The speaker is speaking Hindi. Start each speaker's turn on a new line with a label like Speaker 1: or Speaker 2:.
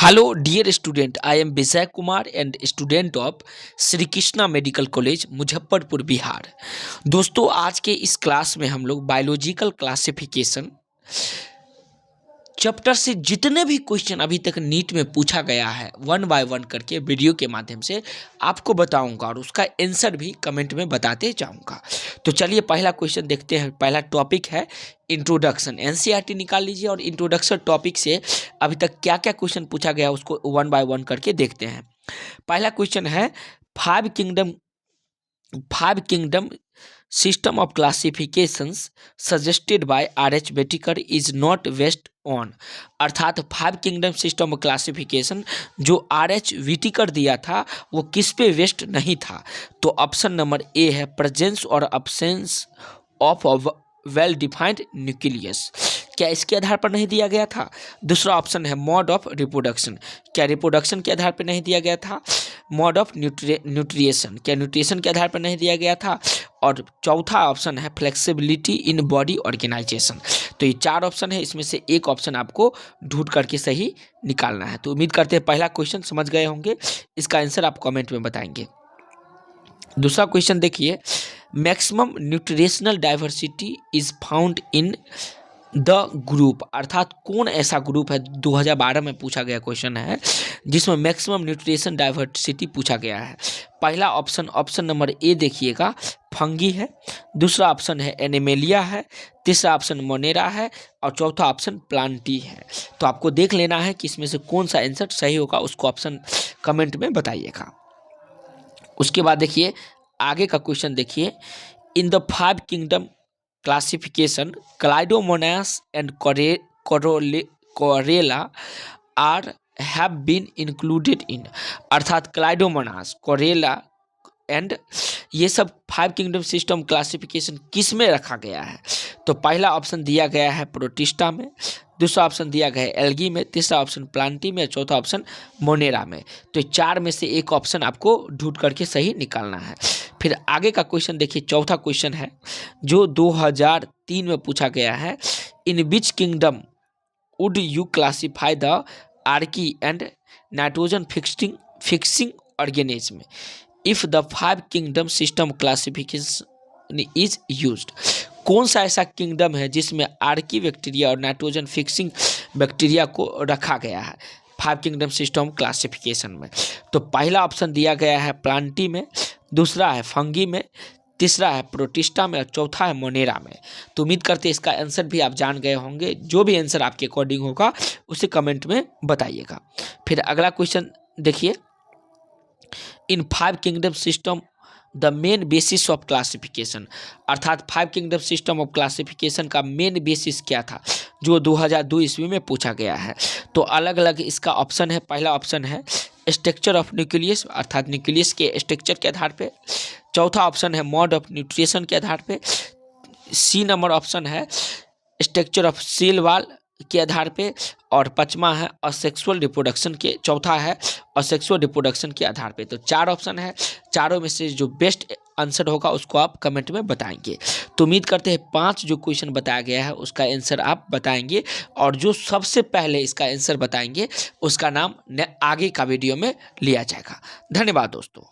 Speaker 1: Hello, dear student. I am Vijay Kumar and student of Shri Krishna medical college Muzaffarpur Bihar. दोस्तों, आज के इस क्लास में हम लोग बायोलॉजिकल क्लासिफिकेशन चैप्टर से जितने भी क्वेश्चन अभी तक नीट में पूछा गया है वन बाय वन करके वीडियो के माध्यम से आपको बताऊंगा और उसका आंसर भी कमेंट में बताते जाऊंगा। तो चलिए पहला क्वेश्चन देखते हैं। पहला टॉपिक है इंट्रोडक्शन। एनसीईआरटी निकाल लीजिए और इंट्रोडक्शन टॉपिक से अभी तक क्या क्या क्वेश्चन पूछा गया उसको वन बाय वन करके देखते हैं। पहला क्वेश्चन है five kingdom system of classifications suggested by R.H. Whittaker is not based on। अर्थात five kingdom system of classification जो R.H. विटिकर दिया था वो किस पे वेस्ट नहीं था। तो ऑप्शन नंबर ए है प्रेजेंस और absence of well defined nucleus. क्या इसके आधार पर नहीं दिया गया था। दूसरा ऑप्शन है मोड ऑफ रिप्रोडक्शन। क्या रिप्रोडक्शन के आधार पर नहीं दिया गया था। Mode of nutrition. क्या न्यूट्रिएशन के आधार पर नहीं दिया गया था। और चौथा ऑप्शन है फ्लेक्सिबिलिटी इन बॉडी ऑर्गेनाइजेशन। तो ये चार ऑप्शन है, इसमें से एक ऑप्शन आपको ढूंढ करके सही निकालना है। तो उम्मीद करते हैं पहला क्वेश्चन समझ गए होंगे, इसका आंसर आप कमेंट में बताएंगे। दूसरा क्वेश्चन देखिए, maximum nutritional diversity is found in the group. अर्थात कौन ऐसा ग्रुप है, 2012 में पूछा गया क्वेश्चन है जिसमें मैक्सिमम न्यूट्रिशन डाइवर्सिटी पूछा गया है। पहला ऑप्शन नंबर ए देखिएगा फंगी है। दूसरा ऑप्शन है एनिमेलिया है। तीसरा ऑप्शन मोनेरा है और चौथा ऑप्शन प्लांटी है। तो आपको देख लेना है कि इसमें से कौन सा आंसर सही होगा, उसको ऑप्शन कमेंट में बताइएगा। उसके बाद देखिए आगे का क्वेश्चन देखिए, in the five kingdom classification Chlamydomonas and Chlorella are have been included in. अर्थात क्लाइडोमोनास, कोरेला एंड ये सब फाइव किंगडम सिस्टम क्लासिफिकेशन किस में रखा गया है। तो पहला ऑप्शन दिया गया है प्रोटिस्टा में, दूसरा ऑप्शन दिया गया है एल्गी में, तीसरा ऑप्शन प्लांटी में, चौथा ऑप्शन मोनेरा में। तो चार में से एक ऑप्शन आपको ढूंढ करके सही निकालना है। फिर आगे का क्वेश्चन देखिए, चौथा क्वेश्चन है जो 2003 में पूछा गया है, in which kingdom would you classify the archaea and nitrogen fixing organism if the five kingdom system classification is used. कौन सा ऐसा किंगडम है जिसमें आर्की बैक्टीरिया और नाइट्रोजन फिक्सिंग बैक्टीरिया को रखा गया है फाइव किंगडम सिस्टम क्लासिफिकेशन में। तो पहला ऑप्शन दिया गया है प्लांटी में, दूसरा है फंगी में, तीसरा है प्रोटिस्टा में और चौथा है मोनेरा में। तो उम्मीद करते हैं इसका आंसर भी आप जान गए होंगे। जो भी आंसर आपके अकॉर्डिंग होगा उसे कमेंट में बताइएगा। फिर अगला क्वेश्चन देखिए, in five kingdom system the main basis of classification. अर्थात five kingdom system of classification का मेन बेसिस क्या था जो 2002 ईस्वी में पूछा गया है। तो अलग अलग इसका ऑप्शन है। पहला ऑप्शन है स्ट्रक्चर ऑफ न्यूक्लियस, अर्थात न्यूक्लियस के स्ट्रक्चर के आधार पे। चौथा ऑप्शन है मोड ऑफ न्यूट्रिशन के आधार पे। सी नंबर ऑप्शन है स्ट्रक्चर ऑफ सेल वॉल के आधार पे। और पांचवा है असेक्सुअल रिप्रोडक्शन के, चौथा है असेक्सुअल रिप्रोडक्शन के आधार पे। तो चार ऑप्शन है, चारों में से जो बेस्ट आंसर होगा उसको आप कमेंट में बताएंगे। तो उम्मीद करते हैं 5 जो क्वेश्चन बताया गया है उसका आंसर आप बताएंगे और जो सबसे पहले इसका आंसर बताएंगे उसका नाम आगे का वीडियो में लिया जाएगा। धन्यवाद दोस्तों।